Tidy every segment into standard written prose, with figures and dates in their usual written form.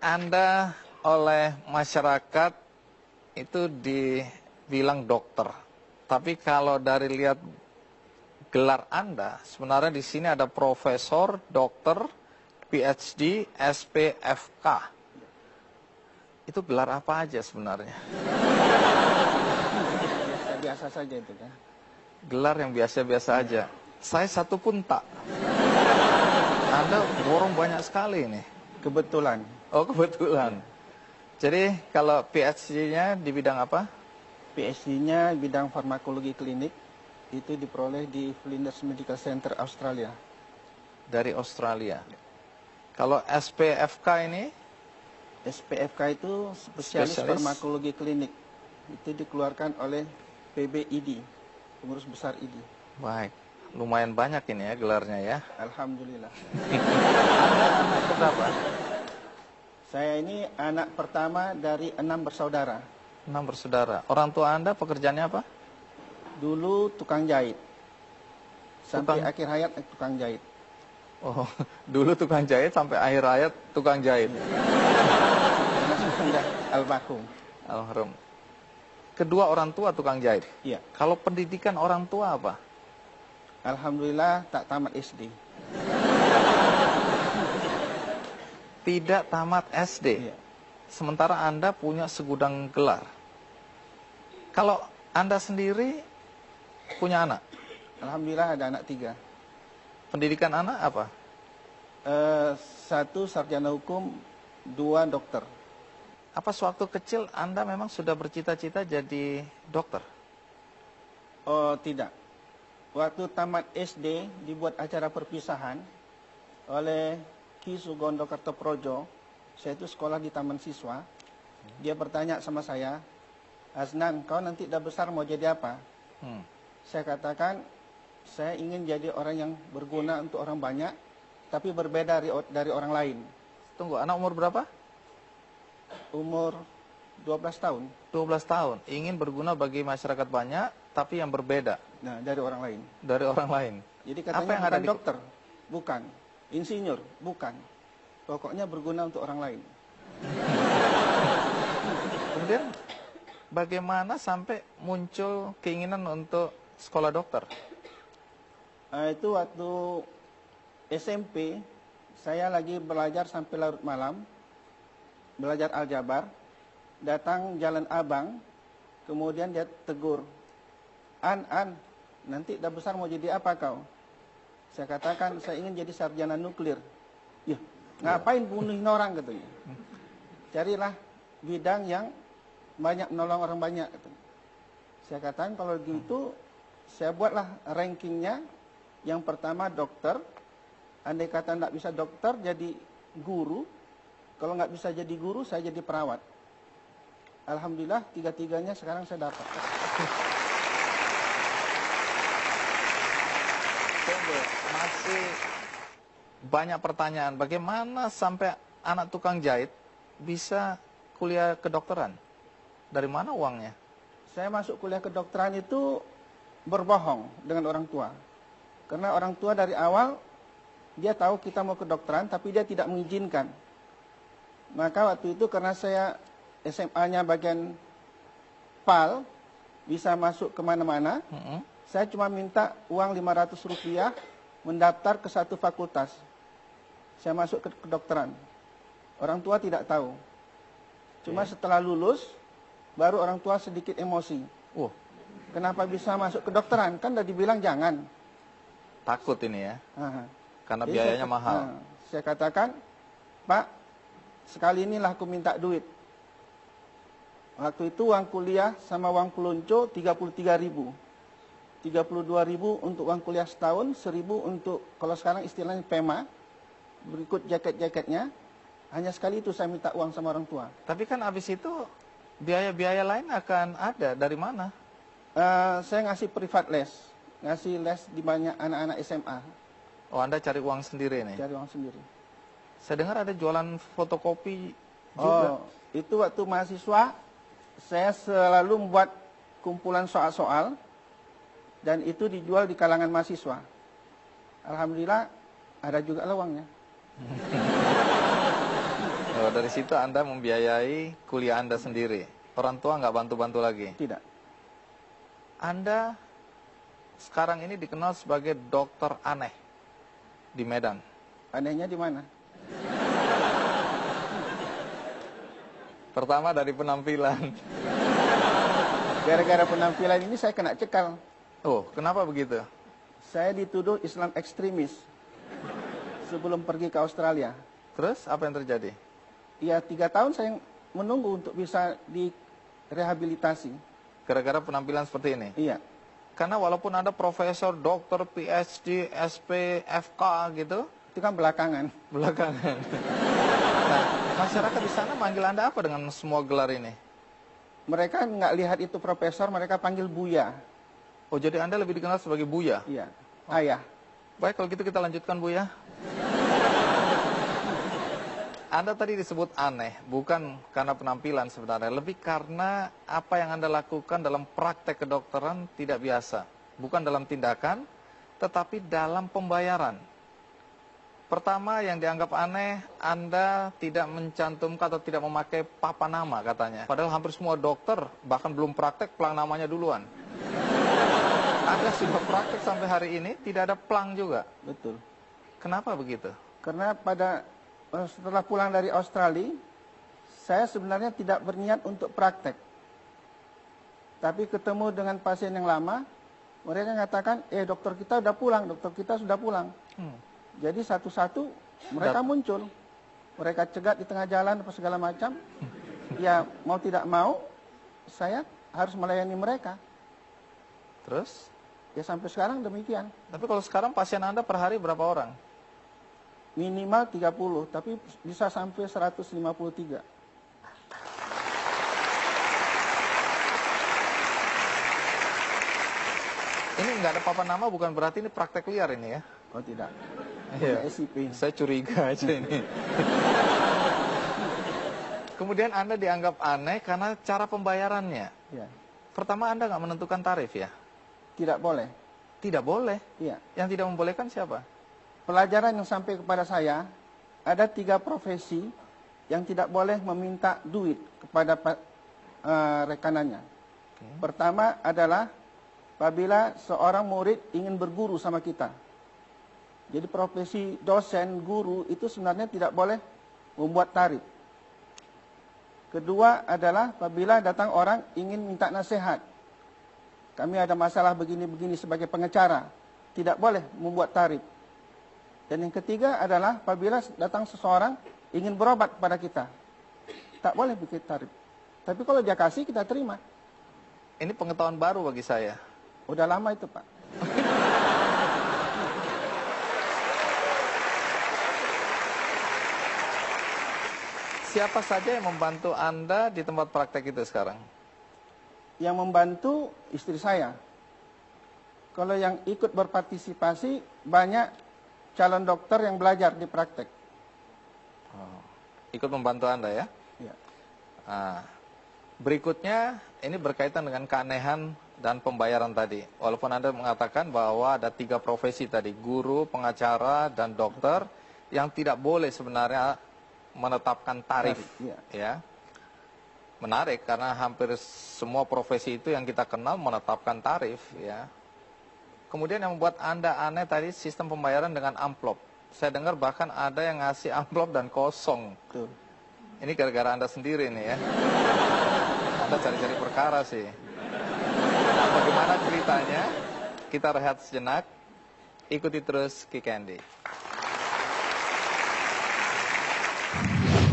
Anda oleh masyarakat itu dibilang dokter. Tapi kalau dari lihat gelar Anda, sebenarnya di sini ada profesor, dokter, PhD, SPFK. Itu gelar apa aja sebenarnya? Biasa saja itu kan. Gelar yang biasa-biasa aja. Saya satu pun tak. Anda borong banyak sekali nih. Kebetulan. Oh, kebetulan. Jadi kalau PhD-nya di bidang apa? PhD-nya bidang farmakologi klinik. Itu diperoleh di Flinders Medical Center, Australia. Dari Australia. Kalau SPFK ini? SPFK itu spesialis farmakologi klinik. Itu dikeluarkan oleh PBID, pengurus besar ID. Baik. Lumayan banyak ini ya gelarnya ya. Alhamdulillah. Anda anak keberapa? Saya ini anak pertama dari 6 bersaudara. 6 bersaudara. Orang tua Anda pekerjaannya apa? Dulu tukang jahit. Sampai akhir hayat tukang jahit. Oh, dulu tukang jahit sampai akhir hayat tukang jahit. Almarhum. Almarhum. Kedua orang tua tukang jahit. Iya. Kalau pendidikan orang tua apa? Alhamdulillah tak tamat SD. Tidak tamat SD. Iya. Sementara Anda punya segudang gelar. Kalau Anda sendiri punya anak? Alhamdulillah ada anak 3. Pendidikan anak apa? 1 sarjana hukum, 2 dokter. Apa sewaktu kecil Anda memang sudah bercita-cita jadi dokter? Oh tidak. Waktu tamat SD dibuat acara perpisahan oleh Ki Sugondo Kartoprojo. Saya itu sekolah di Taman Siswa. Dia bertanya sama saya, Aznan, kau nanti udah besar mau jadi apa? Saya katakan, saya ingin jadi orang yang berguna untuk orang banyak, tapi berbeda dari orang lain. Tunggu, anak umur berapa? Umur 12 tahun. 12 tahun. Ingin berguna bagi masyarakat banyak, tapi yang berbeda. Nah, dari orang lain. Dari orang lain. Jadi katanya apa yang bukan ada dokter, bukan. Insinyur, bukan. Pokoknya berguna untuk orang lain. Kemudian, bagaimana sampai muncul keinginan untuk sekolah dokter? Itu waktu SMP, saya lagi belajar sampai larut malam. Belajar aljabar, datang Jalan Abang, kemudian dia tegur, An, nanti udah besar mau jadi apa kau? Saya katakan, saya ingin jadi sarjana nuklir. Ya, ngapain bunuhin orang katanya. Carilah bidang yang banyak menolong orang banyak katanya. Saya katakan kalau gitu, saya buatlah rankingnya. Yang pertama dokter, andai kata tidak bisa dokter jadi guru. Kalau nggak bisa jadi guru, saya jadi perawat. Alhamdulillah, 3-3-nya sekarang saya dapat. Masih banyak pertanyaan. Bagaimana sampai anak tukang jahit bisa kuliah kedokteran? Dari mana uangnya? Saya masuk kuliah kedokteran itu berbohong dengan orang tua. Karena orang tua dari awal, dia tahu kita mau kedokteran, tapi dia tidak mengizinkan. Maka waktu itu karena saya SMA-nya bagian PAL, bisa masuk kemana-mana, saya cuma minta uang Rp500 mendaftar ke satu fakultas. Saya masuk ke kedokteran. Orang tua tidak tahu. Cuma setelah lulus, baru orang tua sedikit emosi. Kenapa bisa masuk kedokteran? Kan udah dibilang jangan. Takut ini ya? Karena Jadi biayanya mahal. Saya katakan, Pak, sekali inilah aku minta duit. Waktu itu uang kuliah sama uang pelunco 33.000. 32.000 untuk uang kuliah setahun, 1.000 untuk, kalau sekarang istilahnya PEMA, berikut jaket-jaketnya. Hanya sekali itu saya minta uang sama orang tua. Tapi kan abis itu biaya-biaya lain akan ada. Dari mana? Saya ngasih privat les. Ngasih les di banyak anak-anak SMA. Oh, Anda cari uang sendiri nih? Cari uang sendiri. Saya dengar ada jualan fotokopi juga. Oh, itu waktu mahasiswa, saya selalu membuat kumpulan soal-soal, dan itu dijual di kalangan mahasiswa. Alhamdulillah, ada juga uangnya. Oh, dari situ Anda membiayai kuliah Anda sendiri. Orang tua nggak bantu-bantu lagi. Tidak. Anda sekarang ini dikenal sebagai dokter aneh di Medan. Anehnya di mana? Pertama dari penampilan. Gara-gara penampilan ini saya kena cekal. Oh, kenapa begitu? Saya dituduh Islam ekstremis sebelum pergi ke Australia. Terus apa yang terjadi? Ya 3 tahun saya menunggu untuk bisa direhabilitasi. Gara-gara penampilan seperti ini? Iya. Karena walaupun Anda profesor, dokter, PhD, SP, FK gitu, Itu kan belakangan. belakangan. Nah, masyarakat di sana manggil Anda apa dengan semua gelar ini? Mereka nggak lihat itu profesor, mereka panggil Buya. Oh, jadi Anda lebih dikenal sebagai Buya? Iya. Ayah. Baik, kalau gitu kita lanjutkan, Buya. Anda tadi disebut aneh, bukan karena penampilan sebenarnya, lebih karena apa yang Anda lakukan dalam praktek kedokteran tidak biasa. Bukan dalam tindakan, tetapi dalam pembayaran. Pertama yang dianggap aneh, Anda tidak mencantumkan atau tidak memakai papan nama katanya. Padahal hampir semua dokter, bahkan belum praktek, plang namanya duluan. Anda sudah praktek sampai hari ini, tidak ada plang juga. Betul. Kenapa begitu? Karena setelah pulang dari Australia, saya sebenarnya tidak berniat untuk praktek. Tapi ketemu dengan pasien yang lama, mereka mengatakan, dokter kita sudah pulang, dokter kita sudah pulang. Jadi satu-satu mereka muncul. Mereka cegat di tengah jalan apa segala macam. Ya mau tidak mau, saya harus melayani mereka. Terus? Ya sampai sekarang demikian. Tapi kalau sekarang pasien Anda per hari berapa orang? Minimal 30, tapi bisa sampai 153. Ini nggak ada papan nama bukan berarti ini praktek liar ini ya? Oh tidak. Iya. SIP. Saya curiga aja ini. Kemudian Anda dianggap aneh karena cara pembayarannya. Ya. Pertama Anda nggak menentukan tarif ya? Tidak boleh. Tidak boleh. Iya. Yang tidak membolehkan siapa? Pelajaran yang sampai kepada saya, ada 3 profesi yang tidak boleh meminta duit kepada rekanannya. Pertama adalah apabila seorang murid ingin berguru sama kita. Jadi profesi dosen, guru itu sebenarnya tidak boleh membuat tarif. Kedua adalah apabila datang orang ingin minta nasihat. Kami ada masalah begini-begini sebagai pengacara, tidak boleh membuat tarif. Dan yang ketiga adalah apabila datang seseorang ingin berobat kepada kita, tak boleh bikin tarif. Tapi kalau dia kasih, kita terima. Ini pengetahuan baru bagi saya. Udah lama itu, Pak. Siapa saja yang membantu Anda di tempat praktek itu sekarang? Yang membantu istri saya. Kalau yang ikut berpartisipasi, banyak calon dokter yang belajar di praktek. Oh, ikut membantu Anda ya? Ya. Nah, berikutnya ini berkaitan dengan keanehan dan pembayaran tadi. Walaupun Anda mengatakan bahwa ada 3 profesi tadi, guru, pengacara, dan dokter, yang tidak boleh sebenarnya menetapkan tarif. Ya. Menarik karena hampir semua profesi itu yang kita kenal menetapkan tarif. Ya. Kemudian yang membuat Anda aneh tadi sistem pembayaran dengan amplop. Saya dengar bahkan ada yang ngasih amplop dan kosong. Betul. Ini gara-gara Anda sendiri nih ya. Anda cari-cari perkara sih. Nah, bagaimana ceritanya? Kita rehat sejenak. Ikuti terus Ki Candy.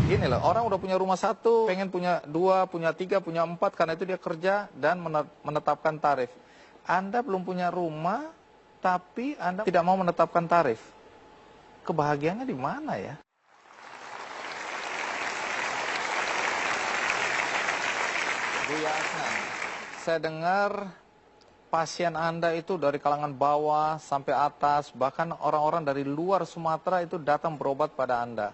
Gini loh, orang udah punya rumah 1, pengen punya 2, punya 3, punya 4, karena itu dia kerja dan menetapkan tarif. Anda belum punya rumah, tapi Anda tidak mau menetapkan tarif. Kebahagiaannya di mana ya? Bu Yasna, saya dengar pasien Anda itu dari kalangan bawah sampai atas, bahkan orang-orang dari luar Sumatera itu datang berobat pada Anda.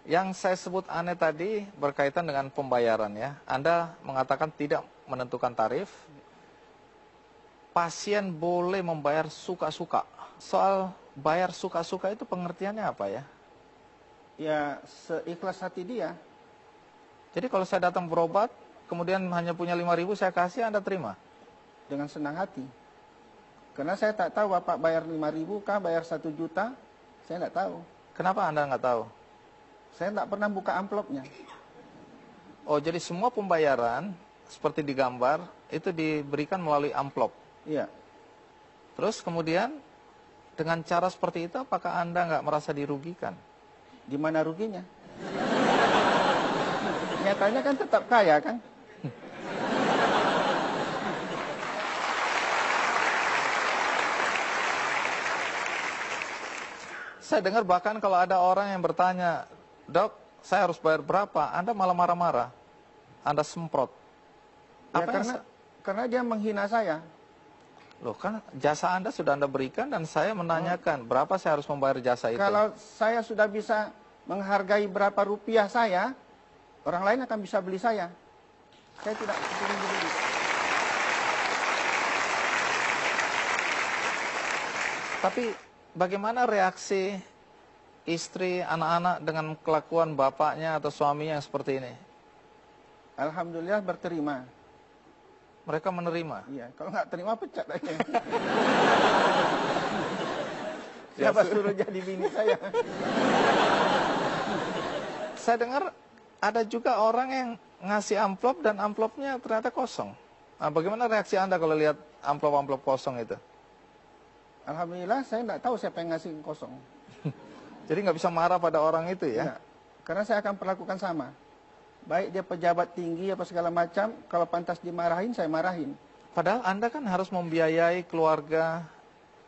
Yang saya sebut aneh tadi berkaitan dengan pembayaran ya. Anda mengatakan tidak menentukan tarif. Pasien boleh membayar suka-suka. Soal bayar suka-suka itu pengertiannya apa ya? Ya seikhlas hati dia. Jadi kalau saya datang berobat, kemudian hanya punya 5.000 saya kasih, Anda terima? Dengan senang hati. Karena saya tak tahu Bapak bayar 5.000 kah, bayar 1 juta, saya tidak tahu. Kenapa Anda nggak tahu? Saya tak pernah buka amplopnya. Oh, jadi semua pembayaran seperti digambar itu diberikan melalui amplop. Iya. Terus kemudian dengan cara seperti itu apakah Anda nggak merasa dirugikan? Di mana ruginya? Nyatanya kan tetap kaya kan? Saya dengar bahkan kalau ada orang yang bertanya, "Dok, saya harus bayar berapa?" Anda malah marah-marah. Anda semprot. Ya, Apa yang karena dia menghina saya. Loh, kan jasa Anda sudah Anda berikan dan saya menanyakan berapa saya harus membayar jasa itu. Kalau saya sudah bisa menghargai berapa rupiah saya, orang lain akan bisa beli saya. Saya tidak ingin beli. Tapi bagaimana reaksi istri, anak-anak dengan kelakuan bapaknya atau suaminya yang seperti ini? Alhamdulillah berterima. Mereka menerima. Iya, kalau nggak terima pecat aja. Ya, Siapa suruh jadi bini saya? Saya dengar ada juga orang yang ngasih amplop dan amplopnya ternyata kosong. Nah, bagaimana reaksi Anda kalau lihat amplop-amplop kosong itu? Alhamdulillah saya nggak tahu siapa yang ngasih kosong. Jadi nggak bisa marah pada orang itu ya? Ya, karena saya akan perlakukan sama. Baik dia pejabat tinggi apa segala macam, kalau pantas dimarahin, saya marahin. Padahal Anda kan harus membiayai keluarga.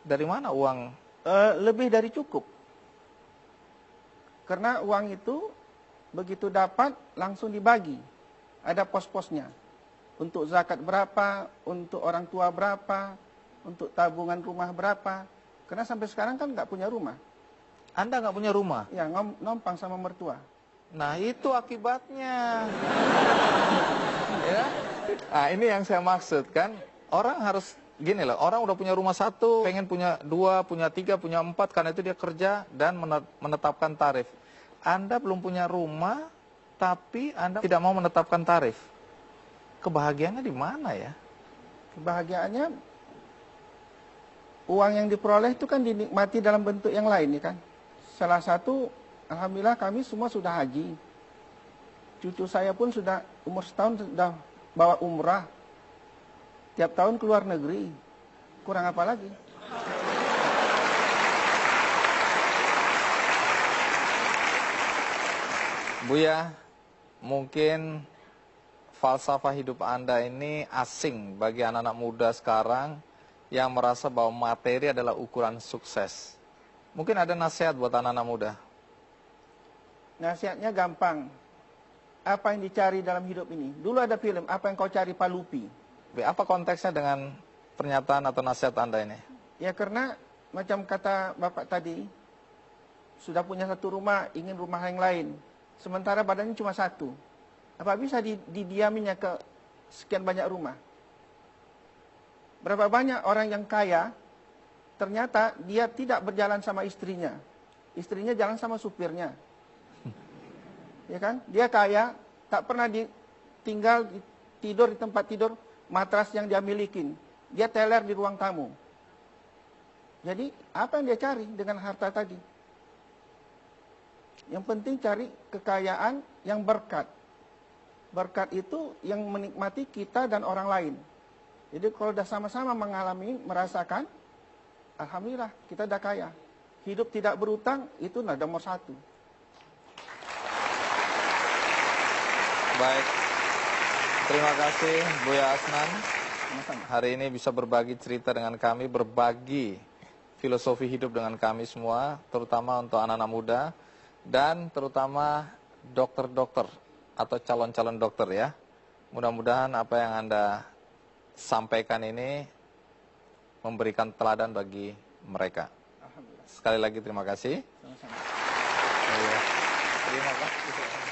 Dari mana uang? Lebih dari cukup. Karena uang itu begitu dapat langsung dibagi. Ada pos-posnya. Untuk zakat berapa, untuk orang tua berapa, untuk tabungan rumah berapa. Karena sampai sekarang kan nggak punya rumah. Anda nggak punya rumah? Ya, nompang sama mertua. Nah, itu akibatnya. Ya. Nah, ini yang saya maksud kan. Orang harus gini loh, orang udah punya rumah satu, pengen punya 2, punya 3, punya 4, karena itu dia kerja dan menetapkan tarif. Anda belum punya rumah, tapi Anda tidak mau menetapkan tarif. Kebahagiaannya di mana ya? Kebahagiaannya, uang yang diperoleh itu kan dinikmati dalam bentuk yang lain, ya kan? Salah satu, alhamdulillah kami semua sudah haji. Cucu saya pun sudah umur setahun sudah bawa umrah. Tiap tahun keluar negeri. Kurang apa lagi? Buya, mungkin falsafah hidup Anda ini asing bagi anak-anak muda sekarang yang merasa bahwa materi adalah ukuran sukses. Mungkin ada nasihat buat anak-anak muda. Nasihatnya gampang. Apa yang dicari dalam hidup ini? Dulu ada film, Apa Yang Kau Cari Pak Lupi. Apa konteksnya dengan pernyataan atau nasihat Anda ini? Ya karena macam kata Bapak tadi, sudah punya satu rumah, ingin rumah yang lain. Sementara badannya cuma satu. Apa bisa didiaminya ke sekian banyak rumah? Berapa banyak orang yang kaya, ternyata dia tidak berjalan sama istrinya. Istrinya jalan sama supirnya. Ya kan? Dia kaya, tak pernah tinggal tidur di tempat tidur matras yang dia milikin. Dia teler di ruang tamu. Jadi, apa yang dia cari dengan harta tadi? Yang penting cari kekayaan yang berkat. Berkat itu yang menikmati kita dan orang lain. Jadi kalau sudah sama-sama mengalami, merasakan, alhamdulillah kita sudah kaya. Hidup tidak berutang, itu nomor 1. Baik, terima kasih Buya Asnan. Sama-sama. Hari ini bisa berbagi cerita dengan kami, berbagi filosofi hidup dengan kami semua, terutama untuk anak-anak muda, dan terutama dokter-dokter atau calon-calon dokter ya. Mudah-mudahan apa yang Anda sampaikan ini memberikan teladan bagi mereka. Alhamdulillah. Sekali lagi terima kasih. Sama-sama. Terima kasih.